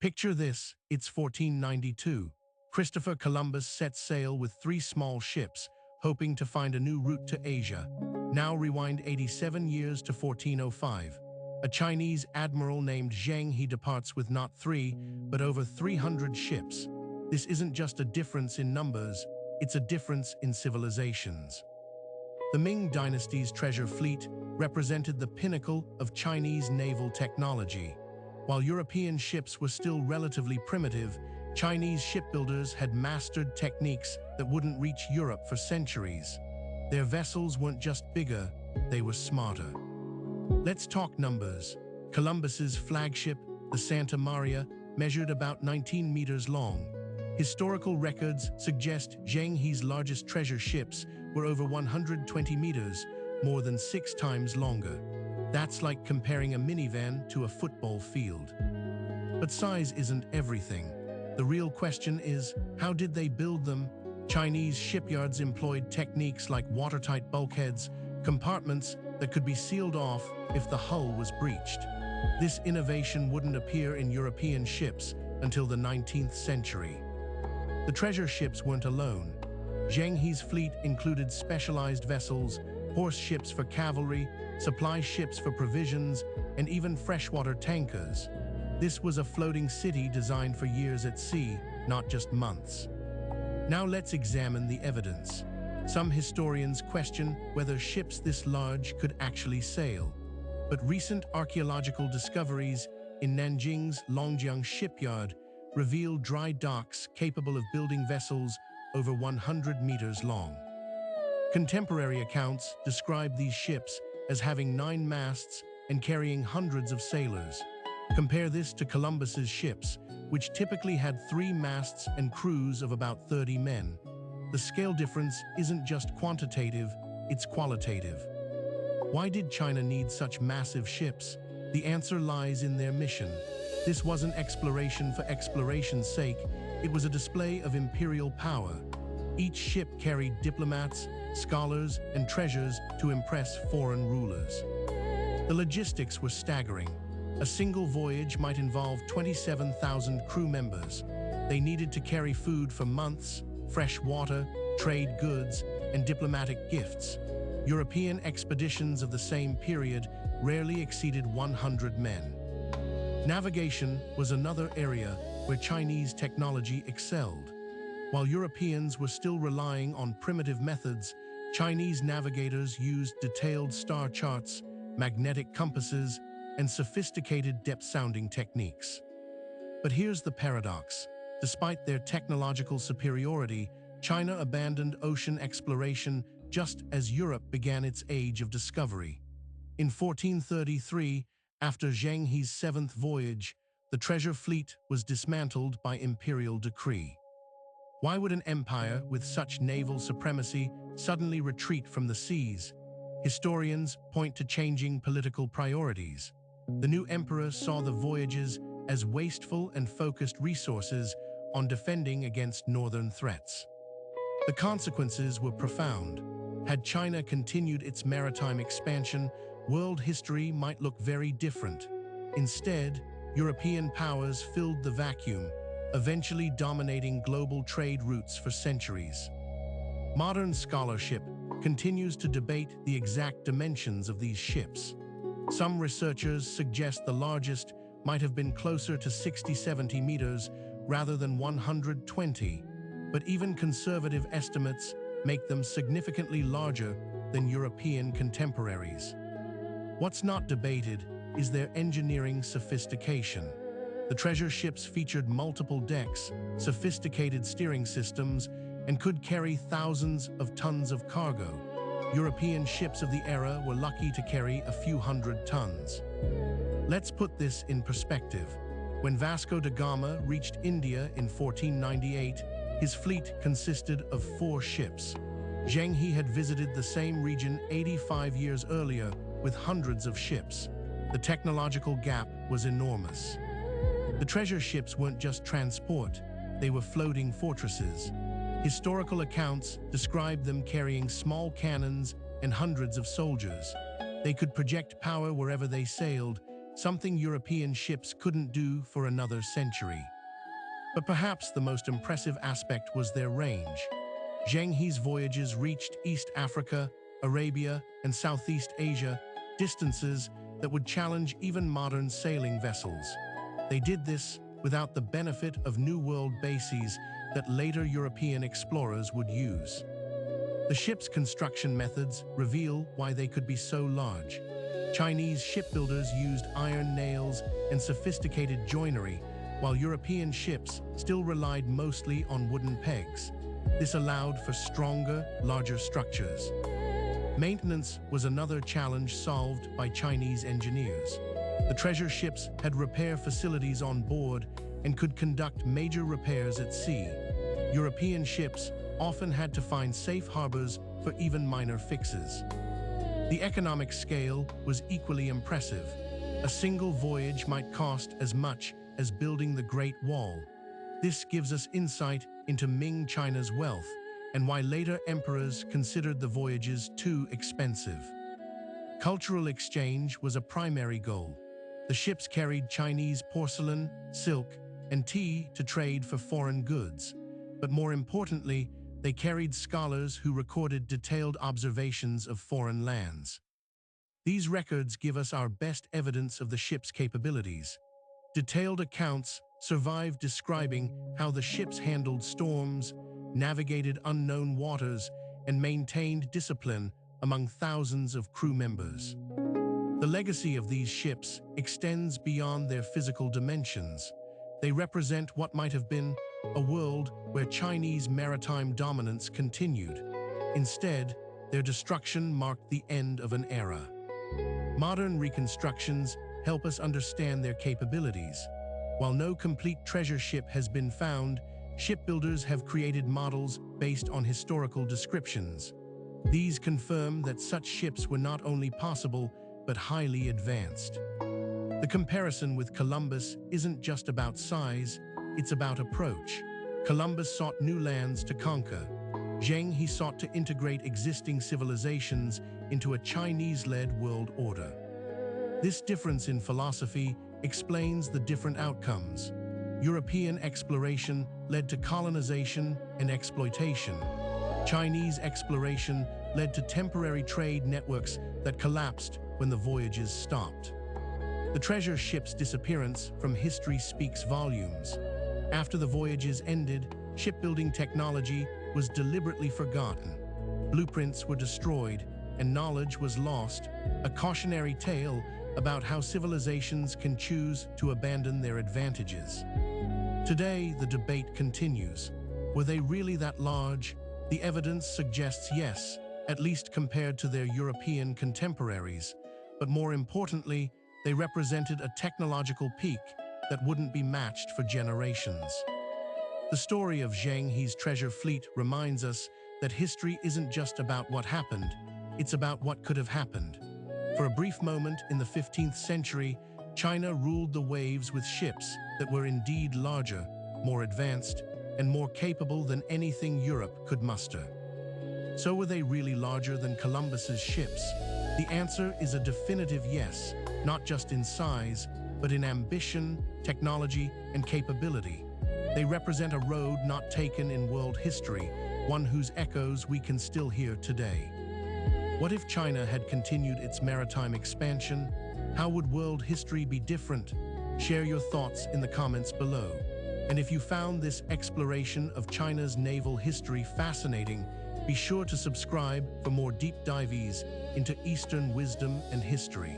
Picture this, it's 1492. Christopher Columbus sets sail with 3 small ships, hoping to find a new route to Asia. Now rewind 87 years to 1405. A Chinese admiral named Zheng He departs with not 3, but over 300 ships. This isn't just a difference in numbers, it's a difference in civilizations. The Ming Dynasty's treasure fleet represented the pinnacle of Chinese naval technology. While European ships were still relatively primitive, Chinese shipbuilders had mastered techniques that wouldn't reach Europe for centuries. Their vessels weren't just bigger, they were smarter. Let's talk numbers. Columbus's flagship, the Santa Maria, measured about 19 meters long. Historical records suggest Zheng He's largest treasure ships were over 120 meters, more than 6 times longer. That's like comparing a minivan to a football field. But size isn't everything. The real question is, how did they build them? Chinese shipyards employed techniques like watertight bulkheads, compartments that could be sealed off if the hull was breached. This innovation wouldn't appear in European ships until the 19th century. The treasure ships weren't alone. Zheng He's fleet included specialized vessels, horse ships for cavalry, supply ships for provisions, and even freshwater tankers. This was a floating city designed for years at sea, not just months. Now let's examine the evidence. Some historians question whether ships this large could actually sail. But recent archaeological discoveries in Nanjing's Longjiang shipyard revealed dry docks capable of building vessels over 100 meters long. Contemporary accounts describe these ships as having 9 masts and carrying hundreds of sailors. Compare this to Columbus's ships, which typically had 3 masts and crews of about 30 men. The scale difference isn't just quantitative, it's qualitative. Why did China need such massive ships? The answer lies in their mission. This wasn't exploration for exploration's sake, it was a display of imperial power. Each ship carried diplomats, scholars, and treasures to impress foreign rulers. The logistics were staggering. A single voyage might involve 27,000 crew members. They needed to carry food for months, fresh water, trade goods, and diplomatic gifts. European expeditions of the same period rarely exceeded 100 men. Navigation was another area where Chinese technology excelled. While Europeans were still relying on primitive methods, Chinese navigators used detailed star charts, magnetic compasses, and sophisticated depth-sounding techniques. But here's the paradox. Despite their technological superiority, China abandoned ocean exploration just as Europe began its age of discovery. In 1433, after Zheng He's 7th voyage, the treasure fleet was dismantled by imperial decree. Why would an empire with such naval supremacy suddenly retreat from the seas? Historians point to changing political priorities. The new emperor saw the voyages as wasteful and focused resources on defending against northern threats. The consequences were profound. Had China continued its maritime expansion, world history might look very different. Instead, European powers filled the vacuum, eventually dominating global trade routes for centuries. Modern scholarship continues to debate the exact dimensions of these ships. Some researchers suggest the largest might have been closer to 60-70 meters rather than 120, but even conservative estimates make them significantly larger than European contemporaries. What's not debated is their engineering sophistication. The treasure ships featured multiple decks, sophisticated steering systems, and could carry thousands of tons of cargo. European ships of the era were lucky to carry a few hundred tons. Let's put this in perspective. When Vasco da Gama reached India in 1498, his fleet consisted of 4 ships. Zheng He had visited the same region 85 years earlier with hundreds of ships. The technological gap was enormous. The treasure ships weren't just transport, they were floating fortresses. Historical accounts describe them carrying small cannons and hundreds of soldiers. They could project power wherever they sailed, something European ships couldn't do for another century. But perhaps the most impressive aspect was their range. Zheng He's voyages reached East Africa, Arabia, and Southeast Asia, distances that would challenge even modern sailing vessels. They did this without the benefit of New World bases that later European explorers would use. The ship's construction methods reveal why they could be so large. Chinese shipbuilders used iron nails and sophisticated joinery, while European ships still relied mostly on wooden pegs. This allowed for stronger, larger structures. Maintenance was another challenge solved by Chinese engineers. The treasure ships had repair facilities on board and could conduct major repairs at sea. European ships often had to find safe harbors for even minor fixes. The economic scale was equally impressive. A single voyage might cost as much as building the Great Wall. This gives us insight into Ming China's wealth and why later emperors considered the voyages too expensive. Cultural exchange was a primary goal. The ships carried Chinese porcelain, silk, and tea to trade for foreign goods. But more importantly, they carried scholars who recorded detailed observations of foreign lands. These records give us our best evidence of the ship's capabilities. Detailed accounts survive describing how the ships handled storms, navigated unknown waters, and maintained discipline among thousands of crew members. The legacy of these ships extends beyond their physical dimensions. They represent what might have been a world where Chinese maritime dominance continued. Instead, their destruction marked the end of an era. Modern reconstructions help us understand their capabilities. While no complete treasure ship has been found, shipbuilders have created models based on historical descriptions. These confirm that such ships were not only possible, but highly advanced. The comparison with Columbus isn't just about size, it's about approach. Columbus sought new lands to conquer. Zheng He sought to integrate existing civilizations into a Chinese-led world order. This difference in philosophy explains the different outcomes. European exploration led to colonization and exploitation. Chinese exploration led to temporary trade networks that collapsed when the voyages stopped. The treasure ship's disappearance from history speaks volumes. After the voyages ended, shipbuilding technology was deliberately forgotten. Blueprints were destroyed, and knowledge was lost, a cautionary tale about how civilizations can choose to abandon their advantages. Today, the debate continues. Were they really that large? The evidence suggests yes, at least compared to their European contemporaries. But more importantly, they represented a technological peak that wouldn't be matched for generations. The story of Zheng He's treasure fleet reminds us that history isn't just about what happened, it's about what could have happened. For a brief moment in the 15th century, China ruled the waves with ships that were indeed larger, more advanced, and more capable than anything Europe could muster. So were they really larger than Columbus's ships? The answer is a definitive yes, not just in size, but in ambition, technology, and capability. They represent a road not taken in world history, one whose echoes we can still hear today. What if China had continued its maritime expansion? How would world history be different? Share your thoughts in the comments below. And if you found this exploration of China's naval history fascinating, be sure to subscribe for more deep dives into Eastern wisdom and history.